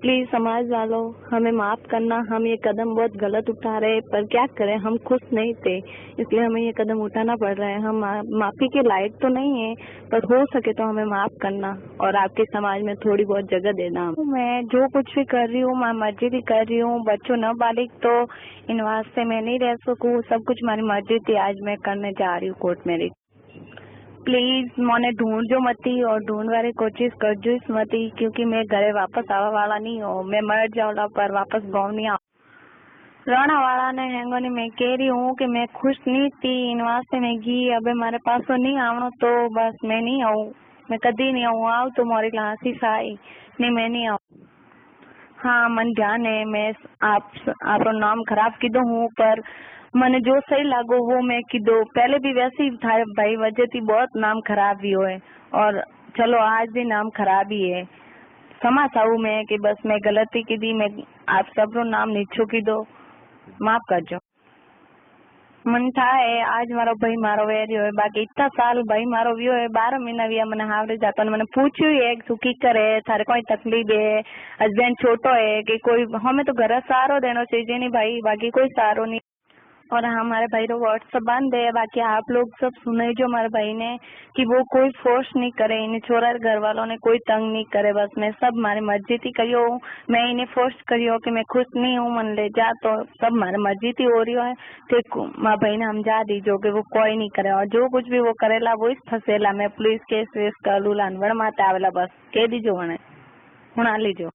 Please समाज वालों हमें माफ करना। हम ये कदम बहुत गलत उठा रहे, पर क्या करें, हम खुश नहीं थे, इसलिए हमें ये कदम उठाना पड़ रहा है। हम माफी के लायक तो नहीं है, पर हो सके तो हमें माफ करना और आपके समाज में थोड़ी बहुत जगह देना। मैं जो कुछ भी कर रही हूँ, मैं मर्जी भी कर रही हूँ। बच्चों न बालिग तो इन वास्ते मैं नहीं रह सकूँ, सब कुछ मेरी मर्जी थी। आज मैं करने जा रही हूँ कोर्ट मैरिज। प्लीज મને ढूंढજો मती और ढूंढ वाली कोशिश करजो इस मती, क्योंकि मैं घरे वापस आवा वाला नहीं हूँ। मैं मर जाऊंगा पर वापस गाँव नहीं आऊँ। रहना वाला ने हैंगोनी मैं कह रही हूँ कि मैं खुश नहीं थी, इन वास्ते मैं गई। अबे मारे पास तो नहीं आवनो, तो बस मैं नहीं आऊँ, मैं कदी नहीं आऊँ। आव तो मोरी लासी साई नहीं, मैं नहीं आऊँ। हाँ मन ध्यान है, मैं आप नाम खराब कीधो हूँ, पर मैंने जो सही लागो वो मैं कीधो। पहले भी वैसे ही था भाई, वजह थी बहुत नाम खराब भी हुए, और चलो आज भी नाम खराब ही है। क्षमा चाहूँ मैं कि बस मैं गलती की दी, मैं आप सबरो नाम नीचो कीधो, माफ करजो। मन था है आज मारो भाई मारो वेरियो है, बाकी इतना साल भाई मारो वियो है, 12 महीना विया मैंने हावड़े जाता मैंने पूछ्यू है तू की करे, थारे कोई तकलीफ है, हस्बैंड छोटो है कि कोई, हमें तो घर सहारो देना चाहिए नहीं भाई, बाकी कोई सहारो नहीं। और हमारे भाई रो व्हाट्सएप बंद है, बाकी आप लोग सब सुने जो हमारे भाई ने कि वो कोई फोर्स नहीं करे, इन्हें छोरा घर वालों ने कोई तंग नहीं करे, बस मैं सब मारी मर्जी थी करियो। मैं इन्हें फोर्स करियो कि मैं खुश नहीं हूँ, मन ले जा, तो सब मारी मर्जी थी हो रही है। तो माँ भाई ने समझा दीजो कि वो कोई नहीं करे, और जो कुछ भी वो करेला वो इस फसेला। मैं पुलिस केस वेस कर लू लानवड़ माते आवेला, बस कह दीजो, हूँ आ लीजो।